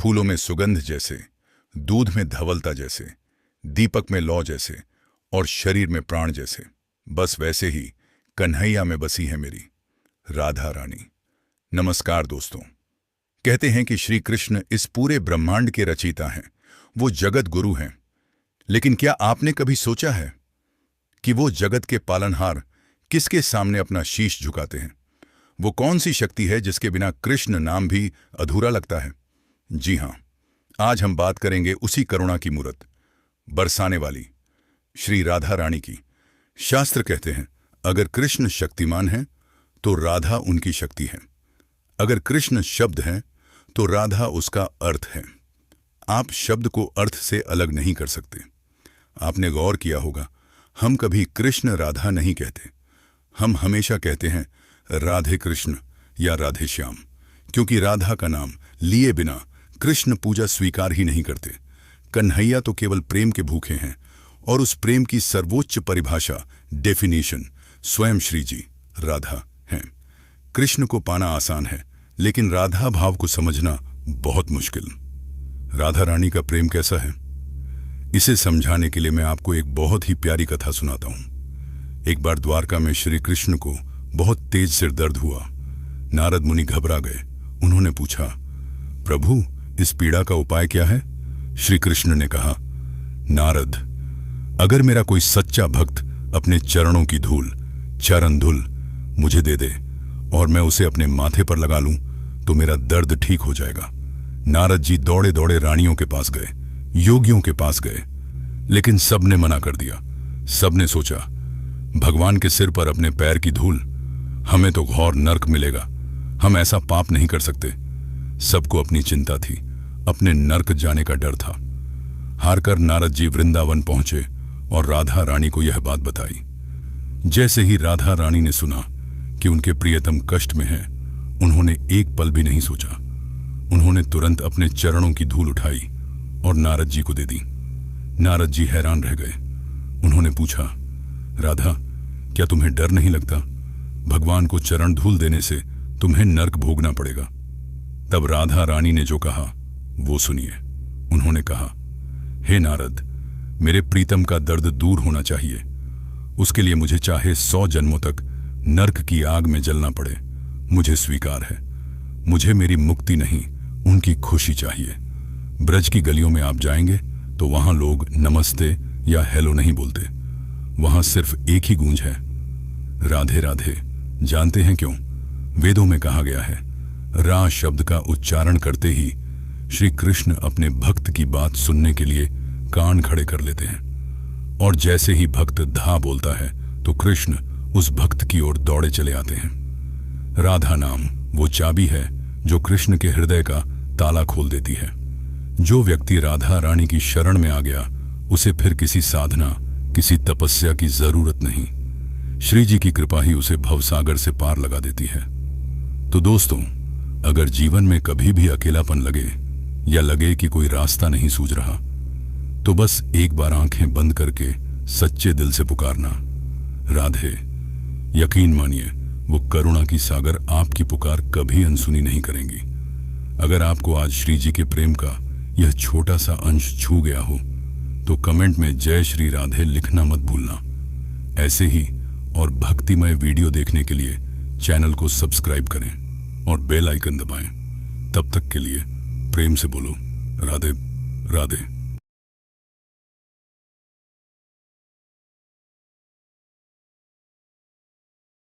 फूलों में सुगंध जैसे, दूध में धवलता जैसे, दीपक में लौ जैसे और शरीर में प्राण जैसे, बस वैसे ही कन्हैया में बसी है मेरी राधा रानी। नमस्कार दोस्तों। कहते हैं कि श्री कृष्ण इस पूरे ब्रह्मांड के रचयिता हैं, वो जगत गुरु हैं। लेकिन क्या आपने कभी सोचा है कि वो जगत के पालनहार किसके सामने अपना शीश झुकाते हैं? वो कौन सी शक्ति है जिसके बिना कृष्ण नाम भी अधूरा लगता है? जी हां, आज हम बात करेंगे उसी करुणा की मूरत, बरसाने वाली श्री राधा रानी की। शास्त्र कहते हैं, अगर कृष्ण शक्तिमान हैं तो राधा उनकी शक्ति है। अगर कृष्ण शब्द हैं तो राधा उसका अर्थ है। आप शब्द को अर्थ से अलग नहीं कर सकते। आपने गौर किया होगा, हम कभी कृष्ण राधा नहीं कहते। हम हमेशा कहते हैं राधे कृष्ण या राधे श्याम, क्योंकि राधा का नाम लिए बिना कृष्ण पूजा स्वीकार ही नहीं करते। कन्हैया तो केवल प्रेम के भूखे हैं, और उस प्रेम की सर्वोच्च परिभाषा, डेफिनेशन स्वयं श्री जी राधा हैं। कृष्ण को पाना आसान है, लेकिन राधा भाव को समझना बहुत मुश्किल। राधा रानी का प्रेम कैसा है, इसे समझाने के लिए मैं आपको एक बहुत ही प्यारी कथा सुनाता हूं। एक बार द्वारका में श्री कृष्ण को बहुत तेज सिर दर्द हुआ। नारद मुनि घबरा गए। उन्होंने पूछा, प्रभु, इस पीड़ा का उपाय क्या है? श्री कृष्ण ने कहा, नारद, अगर मेरा कोई सच्चा भक्त अपने चरणों की धूल, चरण धूल मुझे दे दे और मैं उसे अपने माथे पर लगा लूं तो मेरा दर्द ठीक हो जाएगा। नारद जी दौड़े दौड़े रानियों के पास गए, योगियों के पास गए, लेकिन सबने मना कर दिया। सबने सोचा, भगवान के सिर पर अपने पैर की धूल, हमें तो घोर नरक मिलेगा, हम ऐसा पाप नहीं कर सकते। सबको अपनी चिंता थी, अपने नरक जाने का डर था। हारकर नारद जी वृंदावन पहुंचे और राधा रानी को यह बात बताई। जैसे ही राधा रानी ने सुना कि उनके प्रियतम कष्ट में हैं, उन्होंने एक पल भी नहीं सोचा। उन्होंने तुरंत अपने चरणों की धूल उठाई और नारद जी को दे दी। नारद जी हैरान रह गए। उन्होंने पूछा, राधा, क्या तुम्हें डर नहीं लगता? भगवान को चरण धूल देने से तुम्हें नरक भोगना पड़ेगा। तब राधा रानी ने जो कहा वो सुनिए। उन्होंने कहा, हे नारद, मेरे प्रीतम का दर्द दूर होना चाहिए। उसके लिए मुझे चाहे 100 जन्मों तक नरक की आग में जलना पड़े, मुझे स्वीकार है। मुझे मेरी मुक्ति नहीं, उनकी खुशी चाहिए। ब्रज की गलियों में आप जाएंगे तो वहां लोग नमस्ते या हेलो नहीं बोलते, वहां सिर्फ एक ही गूंज है, राधे राधे। जानते हैं क्यों? वेदों में कहा गया है, रा शब्द का उच्चारण करते ही श्री कृष्ण अपने भक्त की बात सुनने के लिए कान खड़े कर लेते हैं, और जैसे ही भक्त धा बोलता है तो कृष्ण उस भक्त की ओर दौड़े चले आते हैं। राधा नाम वो चाबी है जो कृष्ण के हृदय का ताला खोल देती है। जो व्यक्ति राधा रानी की शरण में आ गया, उसे फिर किसी साधना, किसी तपस्या की जरूरत नहीं। श्री जी की कृपा ही उसे भवसागर से पार लगा देती है। तो दोस्तों, अगर जीवन में कभी भी अकेलापन लगे या लगे कि कोई रास्ता नहीं सूझ रहा, तो बस एक बार आंखें बंद करके सच्चे दिल से पुकारना, राधे। यकीन मानिए, वो करुणा की सागर आपकी पुकार कभी अनसुनी नहीं करेंगी। अगर आपको आज श्री जी के प्रेम का यह छोटा सा अंश छू गया हो, तो कमेंट में जय श्री राधे लिखना मत भूलना। ऐसे ही और भक्तिमय वीडियो देखने के लिए चैनल को सब्सक्राइब करें और बेल आइकन दबाएं। तब तक के लिए प्रेम से बोलो, राधे राधे।